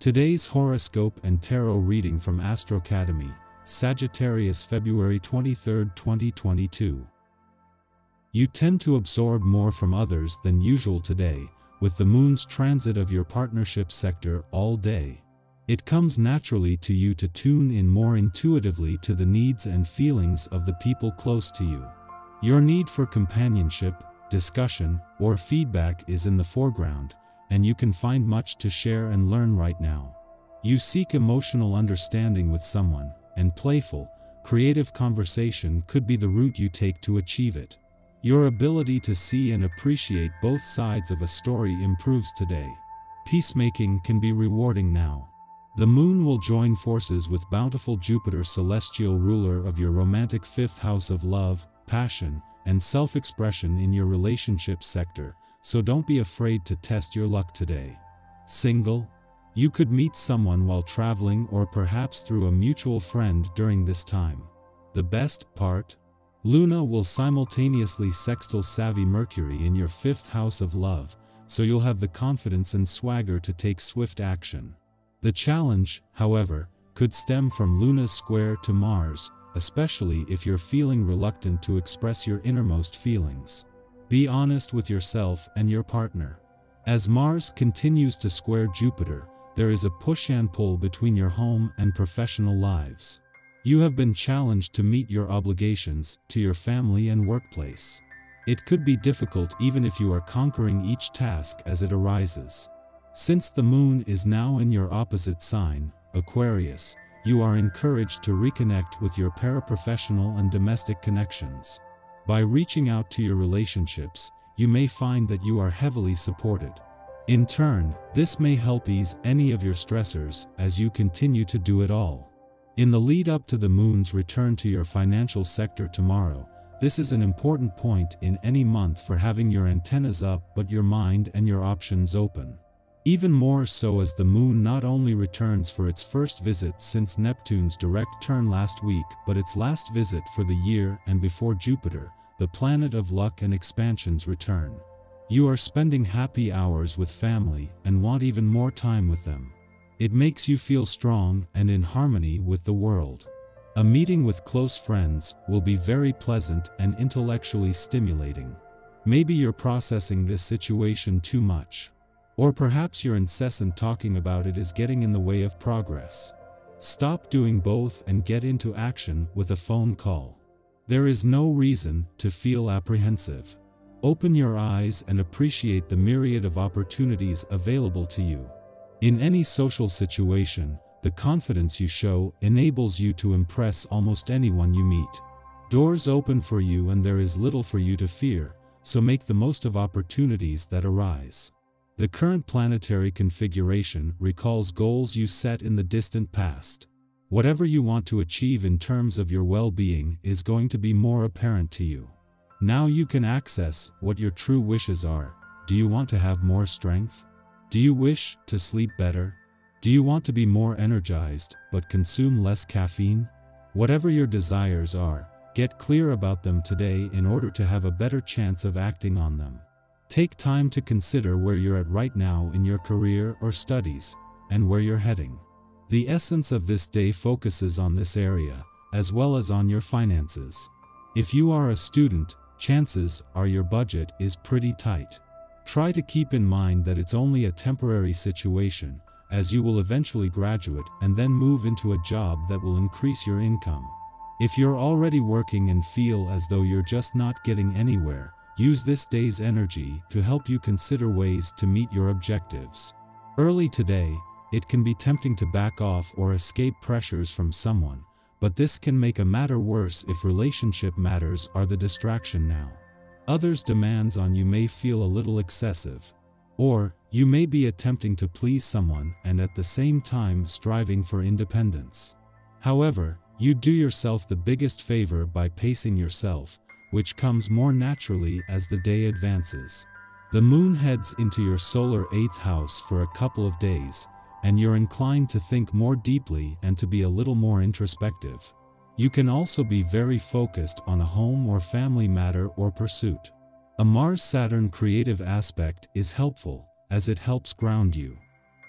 Today's horoscope and tarot reading from Astrocademy, Sagittarius February 23, 2022. You tend to absorb more from others than usual today, with the moon's transit of your partnership sector all day. It comes naturally to you to tune in more intuitively to the needs and feelings of the people close to you. Your need for companionship, discussion, or feedback is in the foreground, and you can find much to share and learn right now. You seek emotional understanding with someone, and playful, creative conversation could be the route you take to achieve it. Your ability to see and appreciate both sides of a story improves today. Peacemaking can be rewarding now. The moon will join forces with bountiful Jupiter, celestial ruler of your romantic fifth house of love, passion, and self-expression in your relationship sector, so don't be afraid to test your luck today. Single? You could meet someone while traveling or perhaps through a mutual friend during this time. The best part? Luna will simultaneously sextile savvy Mercury in your fifth house of love, so you'll have the confidence and swagger to take swift action. The challenge, however, could stem from Luna's square to Mars, especially if you're feeling reluctant to express your innermost feelings. Be honest with yourself and your partner. As Mars continues to square Jupiter, there is a push and pull between your home and professional lives. You have been challenged to meet your obligations to your family and workplace. It could be difficult even if you are conquering each task as it arises. Since the moon is now in your opposite sign, Aquarius, you are encouraged to reconnect with your paraprofessional and domestic connections. By reaching out to your relationships, you may find that you are heavily supported. In turn, this may help ease any of your stressors as you continue to do it all. In the lead up to the moon's return to your financial sector tomorrow, this is an important point in any month for having your antennas up but your mind and your options open. Even more so as the moon not only returns for its first visit since Neptune's direct turn last week, but its last visit for the year and before Jupiter, the planet of luck and expansion's return. You are spending happy hours with family and want even more time with them. It makes you feel strong and in harmony with the world. A meeting with close friends will be very pleasant and intellectually stimulating. Maybe you're processing this situation too much. Or perhaps your incessant talking about it is getting in the way of progress. Stop doing both and get into action with a phone call. There is no reason to feel apprehensive. Open your eyes and appreciate the myriad of opportunities available to you. In any social situation, the confidence you show enables you to impress almost anyone you meet. Doors open for you and there is little for you to fear, so make the most of opportunities that arise. The current planetary configuration recalls goals you set in the distant past. Whatever you want to achieve in terms of your well-being is going to be more apparent to you. Now you can access what your true wishes are. Do you want to have more strength? Do you wish to sleep better? Do you want to be more energized but consume less caffeine? Whatever your desires are, get clear about them today in order to have a better chance of acting on them. Take time to consider where you're at right now in your career or studies, and where you're heading. The essence of this day focuses on this area, as well as on your finances. If you are a student, chances are your budget is pretty tight. Try to keep in mind that it's only a temporary situation, as you will eventually graduate and then move into a job that will increase your income. If you're already working and feel as though you're just not getting anywhere, use this day's energy to help you consider ways to meet your objectives. Early today, it can be tempting to back off or escape pressures from someone, but this can make a matter worse if relationship matters are the distraction now. Others' demands on you may feel a little excessive. Or, you may be attempting to please someone and at the same time striving for independence. However, you do yourself the biggest favor by pacing yourself, which comes more naturally as the day advances. The moon heads into your solar 8th house for a couple of days, and you're inclined to think more deeply and to be a little more introspective. You can also be very focused on a home or family matter or pursuit. A Mars-Saturn creative aspect is helpful, as it helps ground you.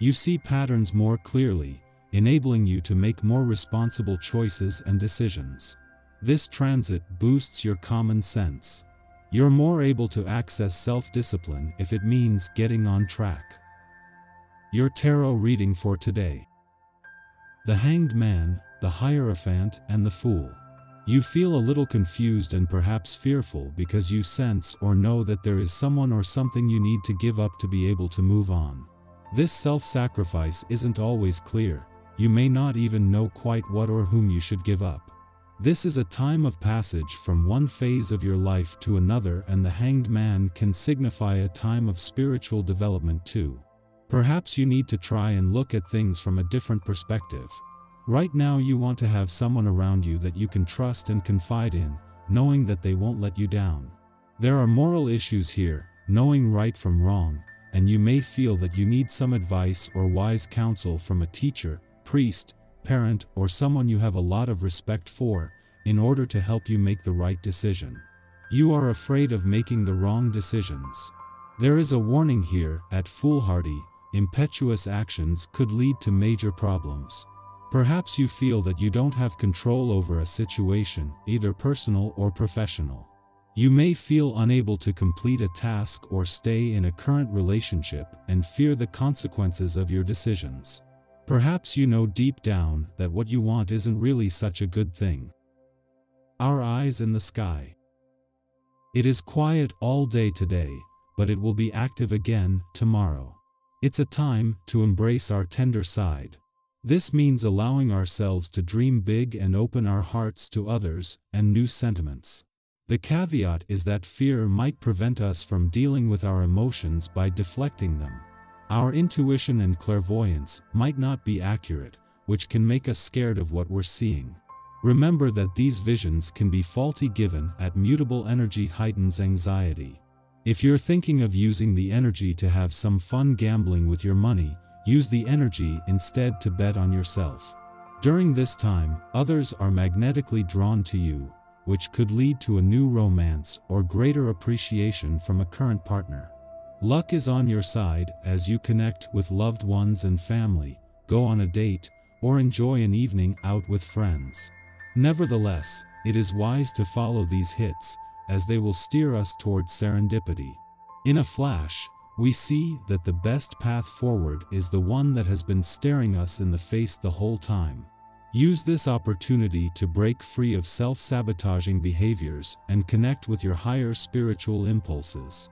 You see patterns more clearly, enabling you to make more responsible choices and decisions. This transit boosts your common sense. You're more able to access self-discipline if it means getting on track. Your tarot reading for today. The Hanged Man, the Hierophant, and the Fool. You feel a little confused and perhaps fearful because you sense or know that there is someone or something you need to give up to be able to move on. This self-sacrifice isn't always clear. You may not even know quite what or whom you should give up. This is a time of passage from one phase of your life to another, and the Hanged Man can signify a time of spiritual development too. Perhaps you need to try and look at things from a different perspective. Right now you want to have someone around you that you can trust and confide in, knowing that they won't let you down. There are moral issues here, knowing right from wrong, and you may feel that you need some advice or wise counsel from a teacher, priest, parent, or someone you have a lot of respect for, in order to help you make the right decision. You are afraid of making the wrong decisions. There is a warning here that foolhardy, impetuous actions could lead to major problems. Perhaps you feel that you don't have control over a situation, either personal or professional. You may feel unable to complete a task or stay in a current relationship and fear the consequences of your decisions. Perhaps you know deep down that what you want isn't really such a good thing. Our eyes in the sky. It is quiet all day today, but it will be active again tomorrow. It's a time to embrace our tender side. This means allowing ourselves to dream big and open our hearts to others and new sentiments. The caveat is that fear might prevent us from dealing with our emotions by deflecting them. Our intuition and clairvoyance might not be accurate, which can make us scared of what we're seeing. Remember that these visions can be faulty, given that mutable energy heightens anxiety. If you're thinking of using the energy to have some fun gambling with your money, use the energy instead to bet on yourself. During this time, others are magnetically drawn to you, which could lead to a new romance or greater appreciation from a current partner. Luck is on your side as you connect with loved ones and family, go on a date, or enjoy an evening out with friends. Nevertheless, it is wise to follow these hits, as they will steer us towards serendipity. In a flash, we see that the best path forward is the one that has been staring us in the face the whole time. Use this opportunity to break free of self-sabotaging behaviors and connect with your higher spiritual impulses.